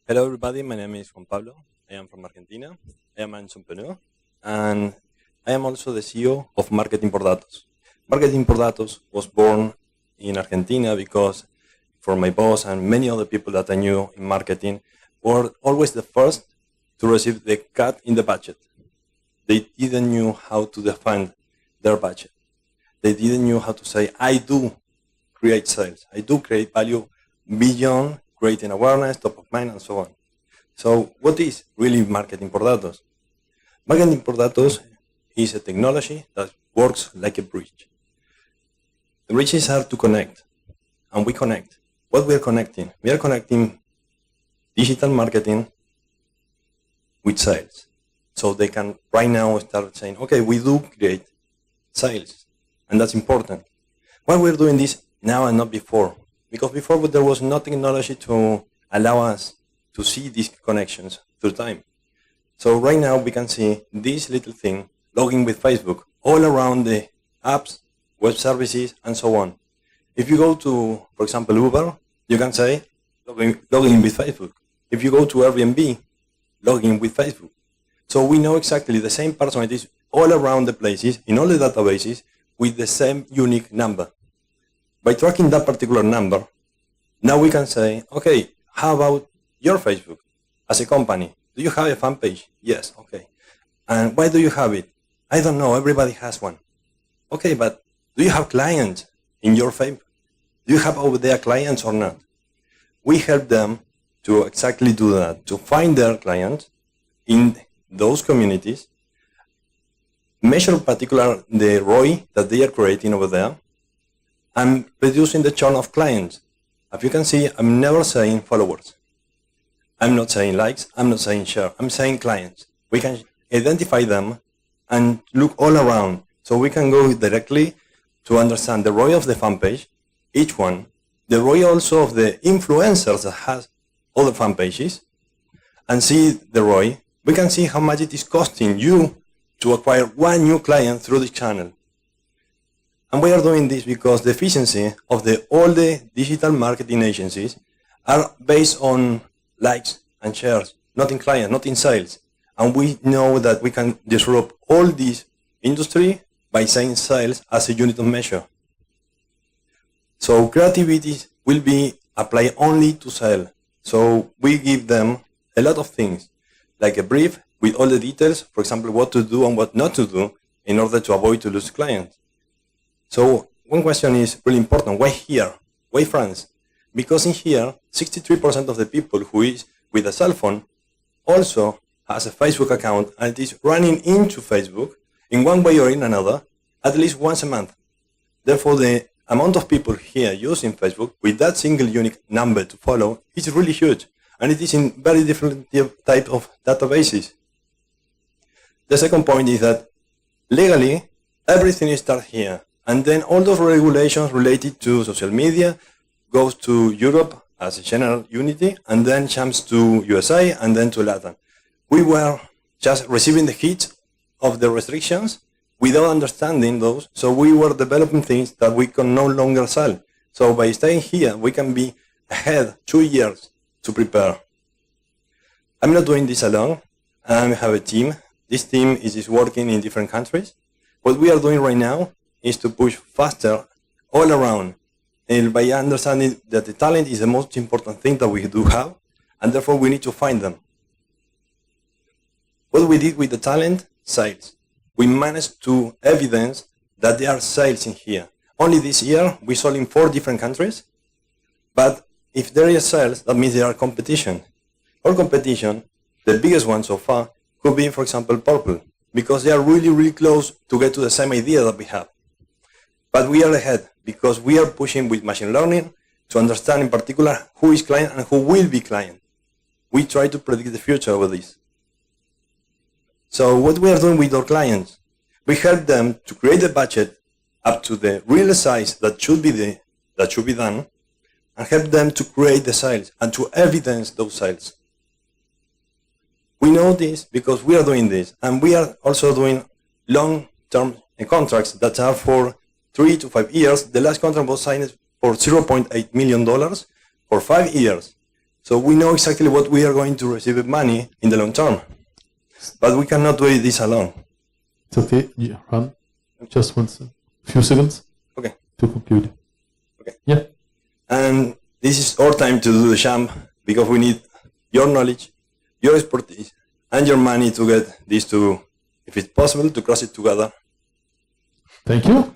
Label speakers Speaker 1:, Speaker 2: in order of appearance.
Speaker 1: Hello, everybody. My name is Juan Pablo. I am from Argentina. I am an entrepreneur, and I am also the CEO of Marketing por Datos. Marketing por Datos was born in Argentina because, for my boss and many other people that I knew in marketing, were always the first to receive the cut in the budget. They didn't know how to define their budget. They didn't know how to say, I do create sales. I do create value beyond creating awareness, top of mind, and so on. So what is really marketing por datos? Marketing por datos is a technology that works like a bridge. The bridges are to connect, and we connect. What we are connecting? We are connecting digital marketing with sales. So they can right now start saying, okay, we do create sales, and that's important. Why we're doing this now and not before? Because before there was no technology to allow us to see these connections through time. So right now we can see this little thing logging with Facebook all around the apps, web services, and so on. If you go to, for example, Uber, you can say login with Facebook. If you go to Airbnb, login with Facebook. So we know exactly the same personalities all around the places, in all the databases, with the same unique number. By tracking that particular number, now we can say, okay, how about your Facebook as a company? Do you have a fan page? Yes, okay. And why do you have it? I don't know, everybody has one. Okay, but do you have clients in your Facebook? Do you have over there clients or not? We help them to exactly do that, to find their clients in those communities, measure particular the ROI that they are creating over there, and reducing the churn of clients. As you can see, I'm never saying followers. I'm not saying likes, I'm not saying share, I'm saying clients. We can identify them and look all around. So we can go directly to understand the ROI of the fan page, each one, the ROI also of the influencers that has other fan pages, and see the ROI. We can see how much it is costing you to acquire one new client through the channel. And we are doing this because the efficiency of all the digital marketing agencies are based on likes and shares, not in clients, not in sales. And we know that we can disrupt all this industry by saying sales as a unit of measure. So creativity will be applied only to sell. So we give them a lot of things, like a brief with all the details, for example, what to do and what not to do in order to avoid to lose clients. So one question is really important. Why here? Why France? Because in here, 63% of the people who is with a cell phone also has a Facebook account and it is running into Facebook in one way or in another at least once a month. Therefore, the amount of people here using Facebook with that single unique number to follow is really huge. And it is in very different type of databases. The second point is that legally, everything starts here. And then all those regulations related to social media goes to Europe as a general unity, and then jumps to USA, and then to Latin. We were just receiving the hits of the restrictions without understanding those, so we were developing things that we can no longer sell. So by staying here, we can be ahead 2 years to prepare. I'm not doing this alone. I have a team. This team is working in different countries. What we are doing right now is to push faster all around, and by understanding that the talent is the most important thing that we do have, and therefore we need to find them. What we did with the talent? Sales. We managed to evidence that there are sales in here. Only this year we sold in 4 different countries, but if there is sales, that means there are competition. Our competition, the biggest one so far, could be, for example, Purple, because they are really, really close to get to the same idea that we have. But we are ahead because we are pushing with machine learning to understand in particular who is client and who will be client. We try to predict the future with this. So what we are doing with our clients, we help them to create a budget up to the real size that should be done, and help them to create the sales and to evidence those sales. We know this because we are doing this, and we are also doing long-term contracts that are for 3 to 5 years. The last contract was signed for $0.8 million for 5 years. So we know exactly what we are going to receive in money in the long term. But we cannot do this alone.
Speaker 2: It's okay. Yeah, run. Just few seconds.
Speaker 1: Okay.
Speaker 2: To compute.
Speaker 1: Okay.
Speaker 2: Yeah.
Speaker 1: And this is our time to do the jump because we need your knowledge, your expertise, and your money to get these two, if it's possible, to cross it together.
Speaker 2: Thank you.